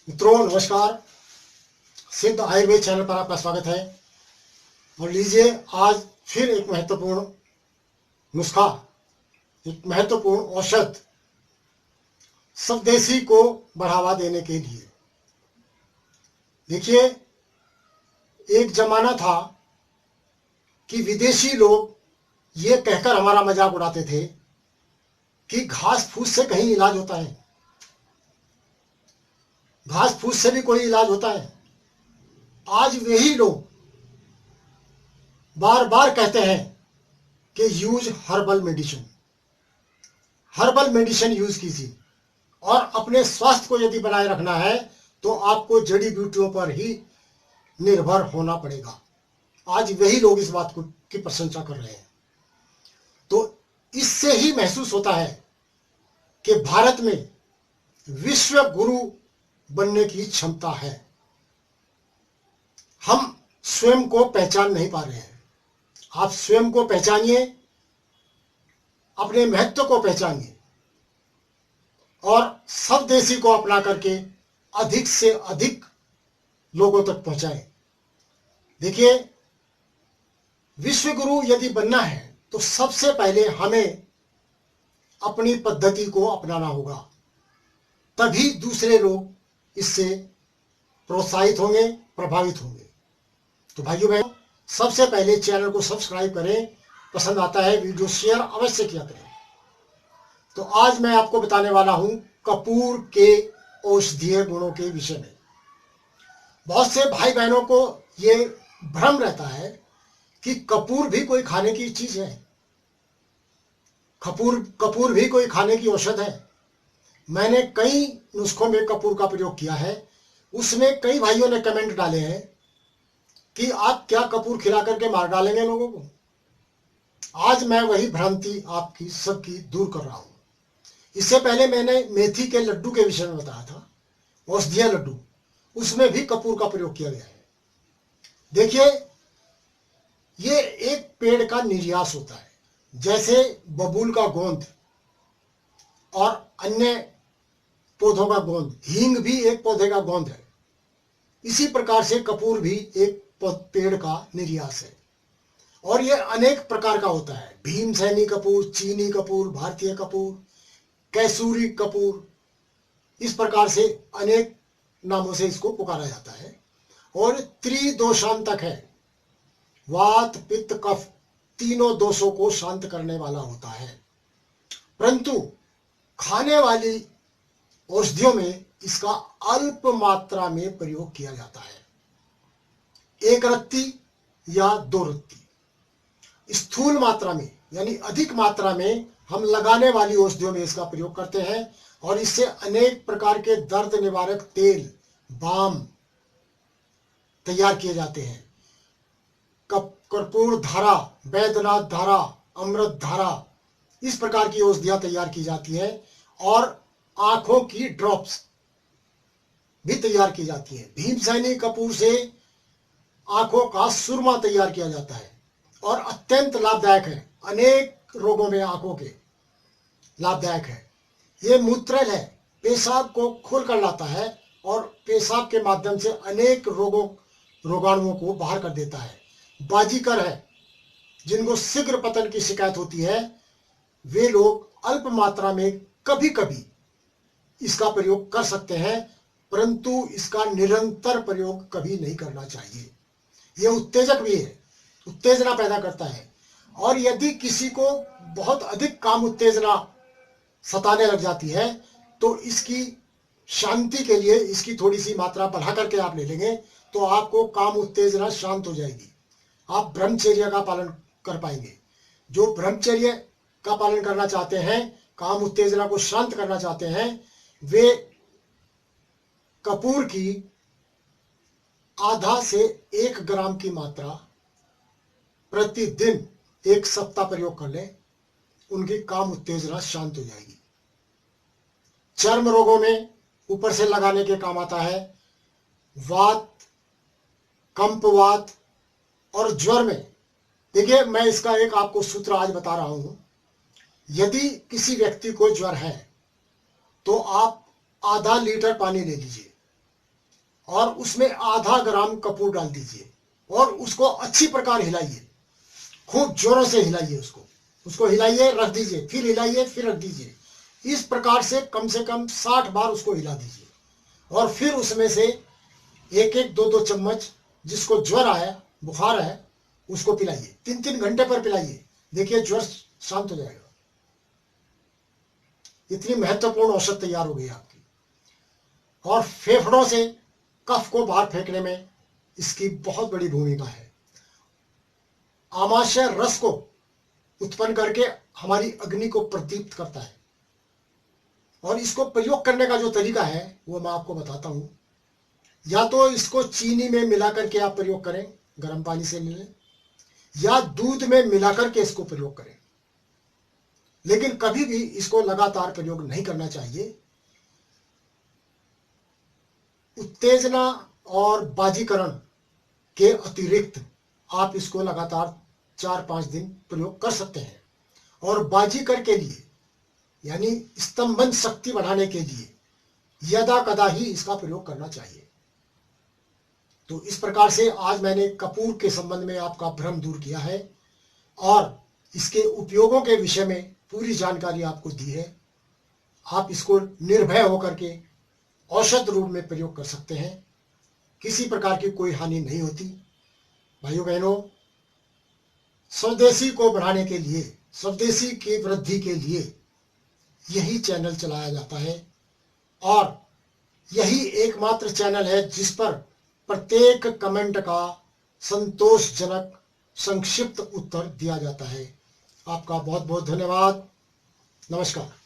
मित्रों नमस्कार। सिद्ध आयुर्वेद चैनल पर आपका स्वागत है। और लीजिए आज फिर एक महत्वपूर्ण नुस्खा, एक महत्वपूर्ण औषध स्वदेशी को बढ़ावा देने के लिए। देखिए, एक जमाना था कि विदेशी लोग ये कहकर हमारा मजाक उड़ाते थे कि घास फूस से कहीं इलाज होता है, घास फूस से भी कोई इलाज होता है। आज वही लोग बार बार कहते हैं कि use herbal medicine, herbal medicine use कीजिए और अपने स्वास्थ्य को यदि बनाए रखना है तो आपको जड़ी बूटियों पर ही निर्भर होना पड़ेगा। आज वही लोग इस बात को की प्रशंसा कर रहे हैं। तो इससे ही महसूस होता है कि भारत में विश्व गुरु बनने की क्षमता है। हम स्वयं को पहचान नहीं पा रहे हैं। आप स्वयं को पहचानिए, अपने महत्व को पहचानिए और स्वदेशी को अपना करके अधिक से अधिक लोगों तक पहुंचाएं। देखिए, विश्व गुरु यदि बनना है तो सबसे पहले हमें अपनी पद्धति को अपनाना होगा, तभी दूसरे लोग इससे प्रोत्साहित होंगे, प्रभावित होंगे। तो भाइयों बहनों, सबसे पहले चैनल को सब्सक्राइब करें, पसंद आता है वीडियो शेयर अवश्य किया करें। तो आज मैं आपको बताने वाला हूं कपूर के औषधीय गुणों के विषय में। बहुत से भाई बहनों को ये भ्रम रहता है कि कपूर भी कोई खाने की चीज है, कपूर भी कोई खाने की औषध है। मैंने कई नुस्खों में कपूर का प्रयोग किया है। उसमें कई भाइयों ने कमेंट डाले हैं कि आप क्या कपूर खिला करके मार डालेंगे लोगों को। आज मैं वही भ्रांति आपकी सबकी दूर कर रहा हूं। इससे पहले मैंने मेथी के लड्डू के विषय में बताया था, औषधीय लड्डू, उसमें भी कपूर का प्रयोग किया गया है। देखिए, ये एक पेड़ का निर्यास होता है, जैसे बबूल का गोंद और अन्य पौधों का गोंद, हींग भी एक पौधे का गोंद है। इसी प्रकार से कपूर भी एक पेड़ का निर्यास है और ये अनेक प्रकार का होता है। भीमसेनी कपूर, चीनी कपूर, भारतीय कपूर, कैसूरी कपूर, इस प्रकार से अनेक नामों से इसको पुकारा जाता है। और त्रिदोषांतक है, वात पित्त कफ तीनों दोषों को शांत करने वाला होता है। परंतु खाने वाली औषधियों में इसका अल्प मात्रा में प्रयोग किया जाता है, 1 रत्ती या 2 रत्ती। स्थूल मात्रा में यानी अधिक मात्रा में हम लगाने वाली औषधियों में इसका प्रयोग करते हैं और इससे अनेक प्रकार के दर्द निवारक तेल, बाम तैयार किए जाते हैं। कर्पूर धारा, वैद्यनाथ धारा, अमृत धारा, इस प्रकार की औषधियां तैयार की जाती हैं और आंखों की ड्रॉप्स भी तैयार की जाती है। भीमसेनी कपूर से आंखों का सुरमा तैयार किया जाता है और अत्यंत लाभदायक है, अनेक रोगों में आंखों के लाभदायक है। ये मूत्रल है, पेशाब को खोल कर लाता है और पेशाब के माध्यम से अनेक रोगाणुओं को बाहर कर देता है। बाजीकर है, जिनको शीघ्र पतन की शिकायत होती है, वे लोग अल्प मात्रा में कभी कभी इसका प्रयोग कर सकते हैं, परंतु इसका निरंतर प्रयोग कभी नहीं करना चाहिए। यह उत्तेजक भी है, उत्तेजना पैदा करता है और यदि किसी को बहुत अधिक काम उत्तेजना सताने लग जाती है तो इसकी शांति के लिए इसकी थोड़ी सी मात्रा बढ़ा करके आप ले लेंगे तो आपको काम उत्तेजना शांत हो जाएगी। आप ब्रह्मचर्य का पालन कर पाएंगे। जो ब्रह्मचर्य का पालन करना चाहते हैं, काम उत्तेजना को शांत करना चाहते हैं, वे कपूर की आधा से 1 ग्राम की मात्रा प्रतिदिन 1 सप्ताह प्रयोग कर लें, उनकी काम उत्तेजना शांत हो जाएगी। चर्म रोगों में ऊपर से लगाने के काम आता है। वात, कंपवात और ज्वर में, देखिए मैं इसका एक आपको सूत्र आज बता रहा हूं। यदि किसी व्यक्ति को ज्वर है तो आप आधा लीटर पानी ले लीजिए और उसमें आधा ग्राम कपूर डाल दीजिए और उसको अच्छी प्रकार हिलाइए, खूब जोरों से हिलाइए, उसको हिलाइए, रख दीजिए, फिर हिलाइए, फिर रख दीजिए। इस प्रकार से कम 60 बार उसको हिला दीजिए और फिर उसमें से एक एक दो दो चम्मच जिसको ज्वर आया, बुखार है, उसको पिलाइए। 3-3 घंटे पर पिलाइए, देखिए ज्वर शांत हो जाएगा। इतनी महत्वपूर्ण औषध तैयार हो गई आपकी। और फेफड़ों से कफ को बाहर फेंकने में इसकी बहुत बड़ी भूमिका है। आमाशय रस को उत्पन्न करके हमारी अग्नि को प्रदीप्त करता है। और इसको प्रयोग करने का जो तरीका है वो मैं आपको बताता हूं। या तो इसको चीनी में मिला करके आप प्रयोग करें, गर्म पानी से मिलें, या दूध में मिलाकर के इसको प्रयोग करें। लेकिन कभी भी इसको लगातार प्रयोग नहीं करना चाहिए। उत्तेजना और बाजीकरण के अतिरिक्त आप इसको लगातार 4-5 दिन प्रयोग कर सकते हैं। और बाजीकर के लिए यानी स्तंभन शक्ति बढ़ाने के लिए यदा कदा ही इसका प्रयोग करना चाहिए। तो इस प्रकार से आज मैंने कपूर के संबंध में आपका भ्रम दूर किया है और इसके उपयोगों के विषय में पूरी जानकारी आपको दी है। आप इसको निर्भय होकर के औषध रूप में प्रयोग कर सकते हैं, किसी प्रकार की कोई हानि नहीं होती। भाइयों बहनों, स्वदेशी को बढ़ाने के लिए, स्वदेशी की वृद्धि के लिए यही चैनल चलाया जाता है और यही एकमात्र चैनल है जिस पर प्रत्येक कमेंट का संतोषजनक संक्षिप्त उत्तर दिया जाता है। आपका बहुत बहुत धन्यवाद। नमस्कार।